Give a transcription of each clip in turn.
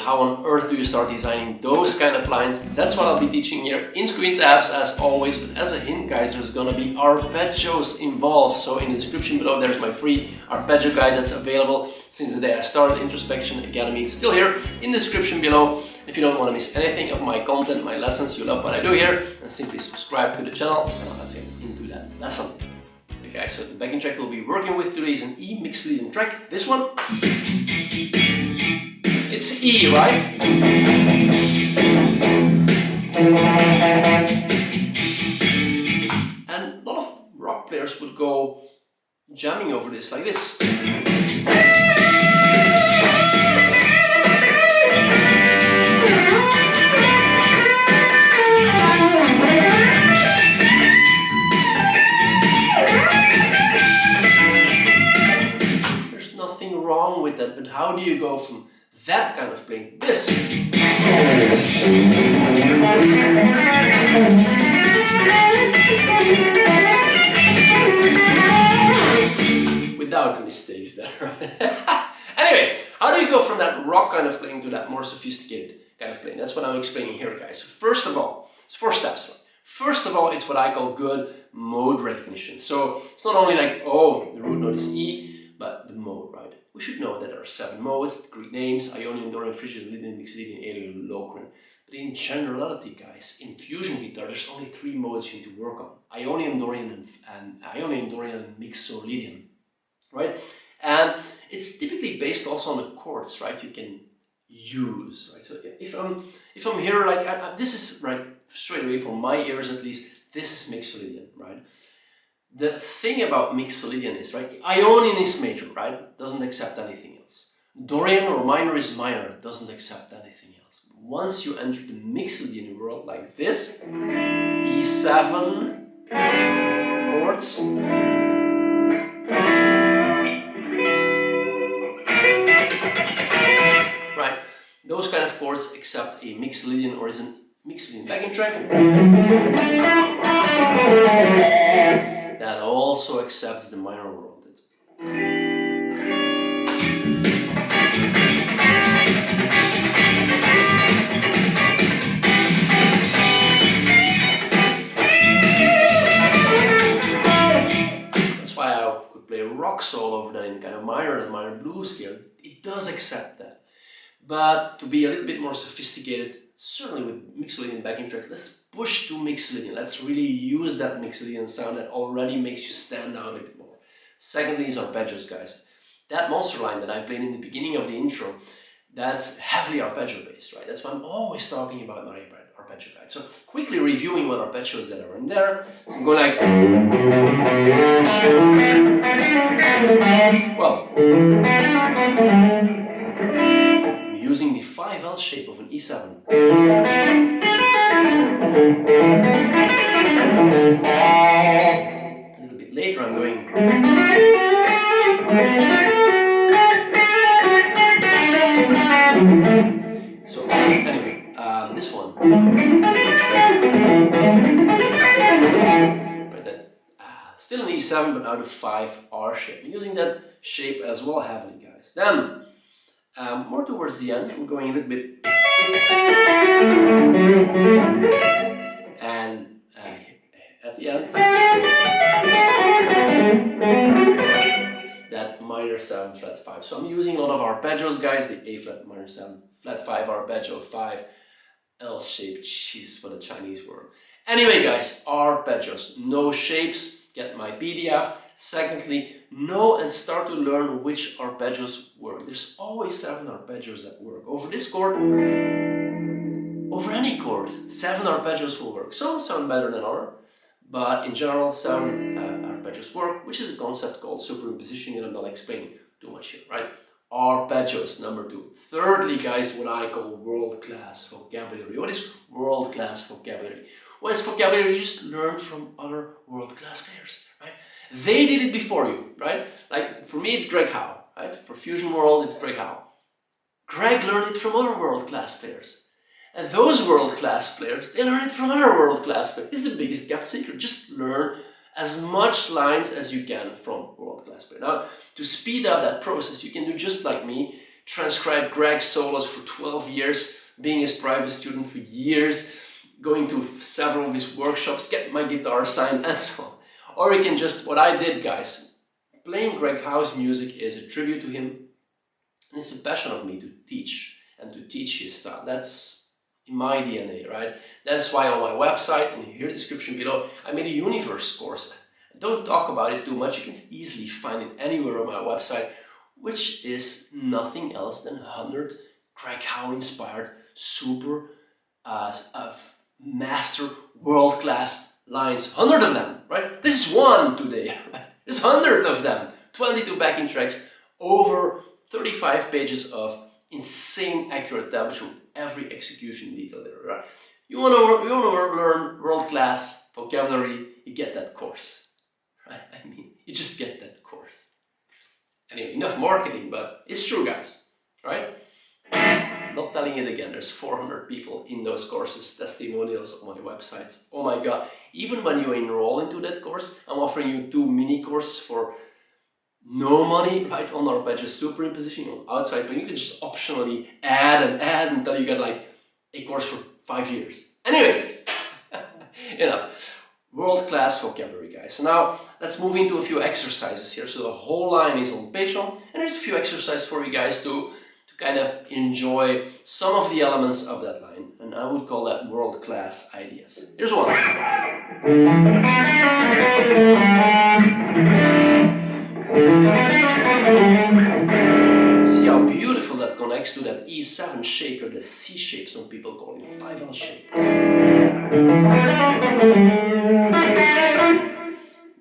how on earth do you start designing those kind of lines. That's what I'll be teaching here in screen tabs as always, but as a hint guys, there's gonna be arpeggios involved. So in the description below there's my free arpeggio guide that's available since the day I started Introspection Academy. Still here in the description below. If you don't want to miss anything of my content, my lessons, you love what I do here, then simply subscribe to the channel and I'll get into that lesson. Okay, so the backing track we'll be working with today is an E mixed leading track. This one. It's E, right? And a lot of rock players would go jamming over this like this. There's nothing wrong with that, but how do you go from that kind of playing to this? Without the mistakes there, right? Anyway, how do you go from that rock kind of playing to that more sophisticated kind of playing? That's what I'm explaining here, guys. So first of all, it's 4 steps. Right? First of all, it's what I call good mode recognition. So it's not only like, oh, the root note is E, but the mode, right? We should know that there are 7 modes, Greek names: Ionian, Dorian, Phrygian, Lydian, Mixolydian, Aeolian, Locrian. But in generality, guys, in fusion guitar, there's only 3 modes you need to work on: Ionian, Dorian, and Mixolydian, right? And it's typically based also on the chords, right? You can use, right? So if I'm here, like this is right straight away from my ears at least, this is Mixolydian, right? The thing about Mixolydian is, right, Ionian is major, right? Doesn't accept anything else. Dorian or minor is minor, doesn't accept anything else. But once you enter the Mixolydian world like this, E7 chords, right? Those kind of chords accept a Mixolydian or is a Mixolydian backing track. That also accepts the minor world. That's why I could play a rock solo over that in kind of minor and minor blues scale. It does accept that. But to be a little bit more sophisticated, certainly with Mixolydian backing track, let's push to Mixolydian. Let's really use that Mixolydian sound that already makes you stand out a bit more. Secondly is arpeggios, guys. That monster line that I played in the beginning of the intro, that's heavily arpeggio based, right? That's why I'm always talking about my arpeggio guide. So quickly reviewing what arpeggios that are in there. So I'm going like, well, using the 5L shape of an E7. A little bit later I'm going. So anyway, this one. Right, that, still an E7 but now the 5R shape. I'm using that shape as well heavily, guys. Then more towards the end, I'm going a little bit, and at the end, that minor 7 flat 5. So I'm using a lot of arpeggios, guys. The A flat minor 7 flat 5 arpeggio 5 L shape. Jeez, what a Chinese word. Anyway, guys, arpeggios, no shapes. Get my PDF. Secondly, know and start to learn which arpeggios work. There's always 7 arpeggios that work. Over this chord, over any chord, 7 arpeggios will work. Some sound better than others, but in general, 7 arpeggios work, which is a concept called superimposition that I'm not explaining too much here, right? Arpeggios, number 2. Thirdly, guys, what I call world-class vocabulary. What is world-class vocabulary? Well, it's vocabulary you just learn from other world-class players, right? They did it before you, right? Like, for me, it's Greg Howe, right? For Fusion World, it's Greg Howe. Greg learned it from other world-class players. And those world-class players, they learn it from other world-class players. This is the biggest gap secret. Just learn as much lines as you can from world-class players. Now, to speed up that process, you can do just like me. transcribed Greg's solos for 12 years, being his private student for years, going to several of his workshops, get my guitar signed, and so on. Or you can just, what I did, guys, playing Greg Howe's music is a tribute to him, and it's a passion of me to teach and to teach his style. That's in my DNA, right? That's why on my website, and here in the description below, I made a universe course. I don't talk about it too much, you can easily find it anywhere on my website, which is nothing else than 100 Greg Howe inspired, super master, world-class lines. 100 of them, right? This is one today, right? There's 100 of them. 22 backing tracks, over 35 pages of insane accurate tablature with every execution detail there, right? You want to learn world-class vocabulary, you get that course, right? I mean, you just get that course. Anyway, enough marketing, but it's true, guys, right? Not telling it again, there's 400 people in those courses, testimonials on my websites. Oh my god, even when you enroll into that course, I'm offering you 2 mini courses for no money, right, on arpeggio superimposition on outside, but you can just optionally add and add until you get like a course for 5 years. Anyway, enough. World-class vocabulary, guys. So now let's move into a few exercises here. So the whole line is on page 1, and there's a few exercises for you guys to kind of enjoy some of the elements of that line, and I would call that world-class ideas. Here's one. See how beautiful that connects to that E7 shape or the C shape, some people call it 5L shape.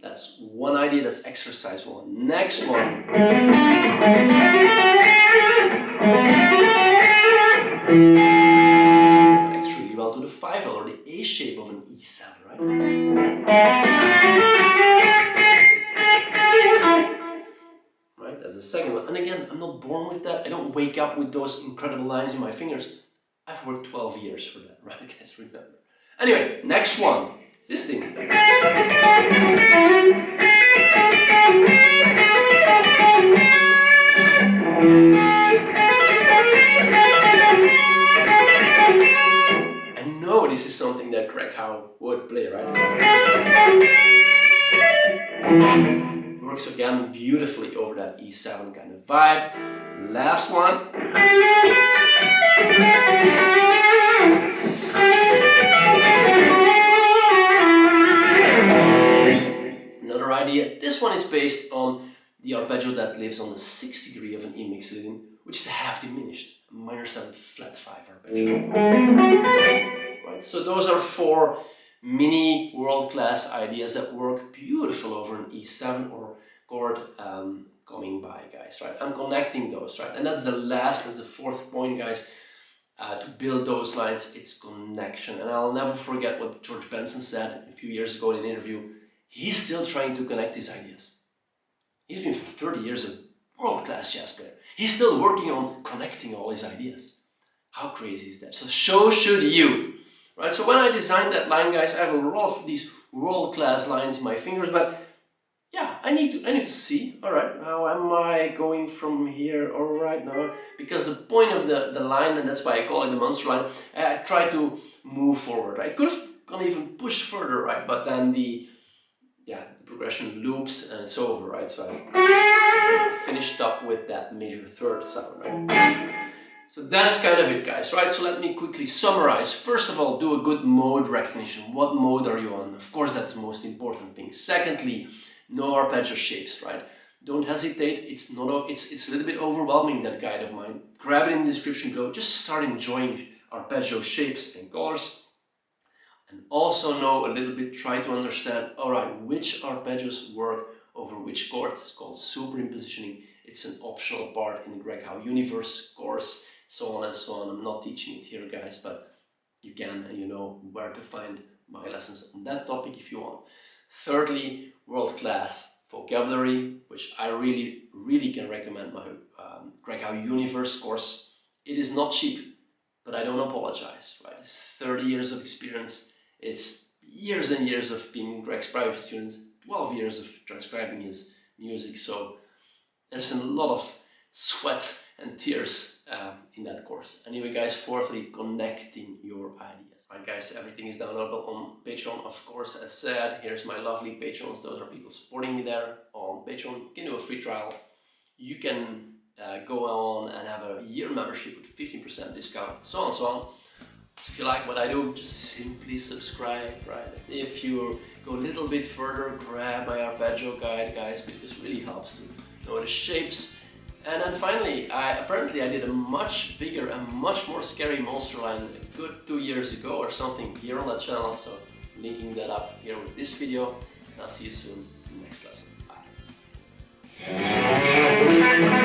That's one idea, that's exercise 1. Next one. Connects really well to the 5L or the A shape of an E7, right? Right, that's the second one. And again, I'm not born with that. I don't wake up with those incredible lines in my fingers. I've worked 12 years for that, right? Guys, remember. Anyway, next one. It's this thing. This is something that Greg Howe would play, right? Works again beautifully over that E7 kind of vibe. Last one. Another idea. This one is based on the arpeggio that lives on the 6th degree of an E mixed rhythm, which is a half diminished, a minor 7 flat 5 arpeggio. Right, so those are 4 mini world-class ideas that work beautiful over an E7 or chord coming by, guys, right? I'm connecting those, right? And that's the 4th point, guys, to build those lines, it's connection. And I'll never forget what George Benson said a few years ago in an interview. He's still trying to connect his ideas. He's been for 30 years a world-class jazz player. He's still working on connecting all his ideas. How crazy is that? So should you. Right, so when I designed that line, guys, I have a lot of these world-class lines in my fingers, but yeah, I need to see, all right, how am I going from here, all right, now, because the point of the line, and that's why I call it the monster line, I try to move forward. I could have gone even push further, right, but then the progression loops and it's over, right, so I finished up with that major 3rd sound, right. So that's kind of it, guys, right? So let me quickly summarize. First of all, do a good mode recognition. What mode are you on? Of course, that's the most important thing. Secondly, know arpeggio shapes, right? Don't hesitate. It's a little bit overwhelming, that guide of mine. Grab it in the description below. Just start enjoying arpeggio shapes and colors. And also know a little bit, try to understand, all right, which arpeggios work over which chords. It's called superimpositioning. It's an optional part in the Greg Howe Universe course. So on and so on. I'm not teaching it here, guys, but you can and you know where to find my lessons on that topic if you want. Thirdly, world-class vocabulary, which I really can recommend my Greg Howe Universe course. It is not cheap, but I don't apologize, right? It's 30 years of experience. It's years and years of being Greg's private students, 12 years of transcribing his music. So there's a lot of sweat and tears in that course. Anyway guys, fourthly, connecting your ideas. Right guys, everything is downloadable on Patreon, of course. As said, here's my lovely patrons. Those are people supporting me there on Patreon. You can do a free trial. You can go on and have a year membership with 15% discount, so on and so on. So if you like what I do, just simply subscribe, right? If you go a little bit further, grab my arpeggio guide, guys, because it really helps to know the shapes. And then finally, apparently I did a much bigger and much more scary monster line a good 2 years ago or something here on that channel. So linking that up here with this video, and I'll see you soon in the next lesson. Bye.